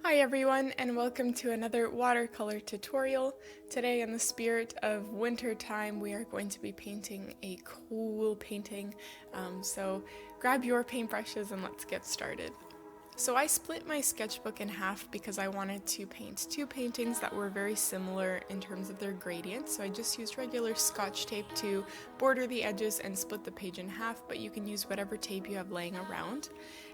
Hi everyone, and welcome to another watercolor tutorial. Today, in the spirit of winter time, we are going to be painting a cool painting. So grab your paintbrushes and let's get started. So I split my sketchbook in half because I wanted to paint two paintings that were very similar in terms of their gradient. So I just used regular Scotch tape to border the edges and split the page in half, but you can use whatever tape you have laying around.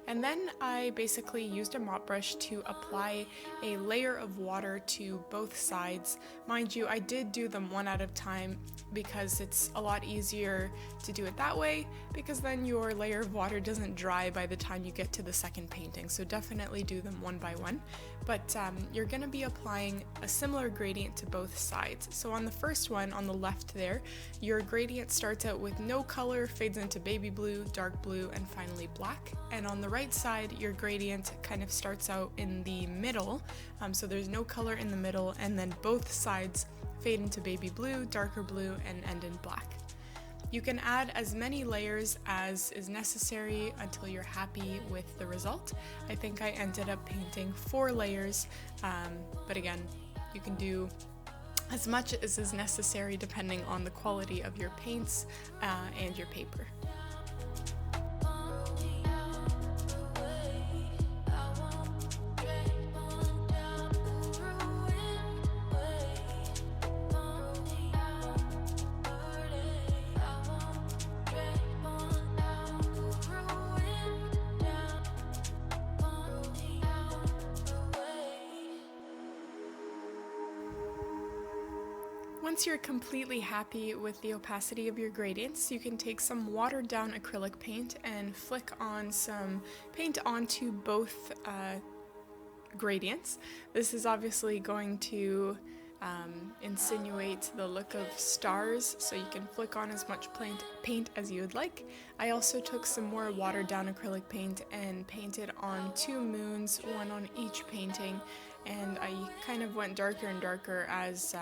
And then I basically used a mop brush to apply a layer of water to both sides. Mind you, I did do them one at a time because it's a lot easier to do it that way, because then your layer of water doesn't dry by the time you get to the second painting. So definitely do them one by one. But you're going to be applying a similar gradient to both sides. So on the first one, on the left there, your gradient starts out with no color, fades into baby blue, dark blue, and finally black. And on the right side, your gradient kind of starts out in the middle, so there's no color in the middle, and then both sides fade into baby blue, darker blue, and end in black. You can add as many layers as is necessary until you're happy with the result. I think I ended up painting 4 layers, but again, you can do as much as is necessary depending on the quality of your paints and your paper. Once you're completely happy with the opacity of your gradients, you can take some watered down acrylic paint and flick on some paint onto both gradients. This is obviously going to insinuate the look of stars, so you can flick on as much paint as you would like. I also took some more watered down acrylic paint and painted on 2 moons, one on each painting, and I kind of went darker and darker as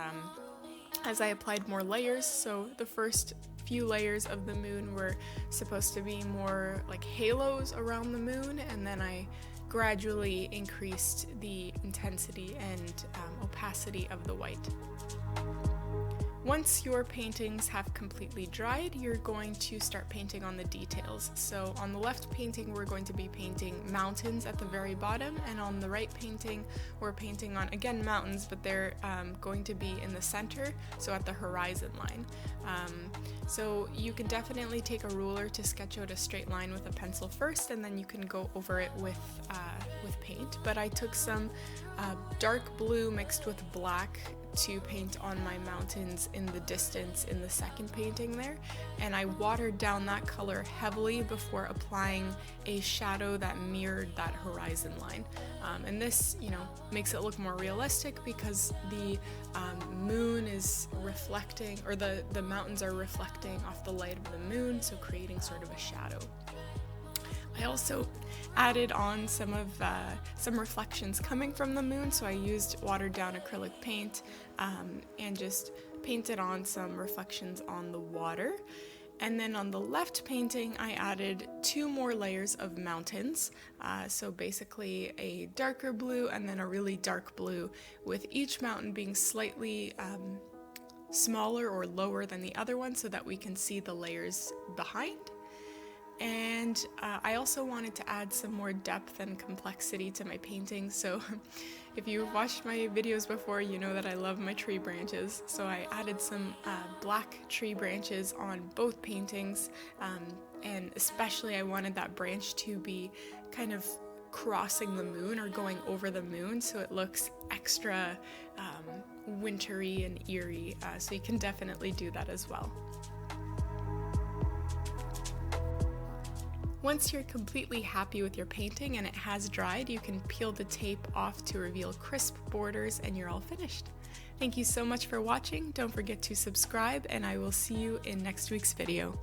I applied more layers. So the first few layers of the moon were supposed to be more like halos around the moon, and then I gradually increased the intensity and opacity of the white. Once your paintings have completely dried, you're going to start painting on the details. So on the left painting, we're going to be painting mountains at the very bottom, and on the right painting, we're painting on, again, mountains, but they're going to be in the center, so at the horizon line. So you can definitely take a ruler to sketch out a straight line with a pencil first, and then you can go over it with paint. But I took some dark blue mixed with black to paint on my mountains in the distance in the second painting there, and I watered down that color heavily before applying a shadow that mirrored that horizon line. And this, makes it look more realistic because the moon is reflecting, or the mountains are reflecting off the light of the moon, so creating sort of a shadow. I also added on some reflections coming from the moon, so I used watered down acrylic paint and just painted on some reflections on the water. And then on the left painting, I added 2 more layers of mountains, so basically a darker blue and then a really dark blue, with each mountain being slightly smaller or lower than the other one so that we can see the layers behind. And I also wanted to add some more depth and complexity to my painting, so if you've watched my videos before, you know that I love my tree branches, so I added some black tree branches on both paintings, and especially I wanted that branch to be kind of crossing the moon or going over the moon, so it looks extra wintry and eerie, so you can definitely do that as well. Once you're completely happy with your painting and it has dried, you can peel the tape off to reveal crisp borders, and you're all finished. Thank you so much for watching. Don't forget to subscribe, and I will see you in next week's video.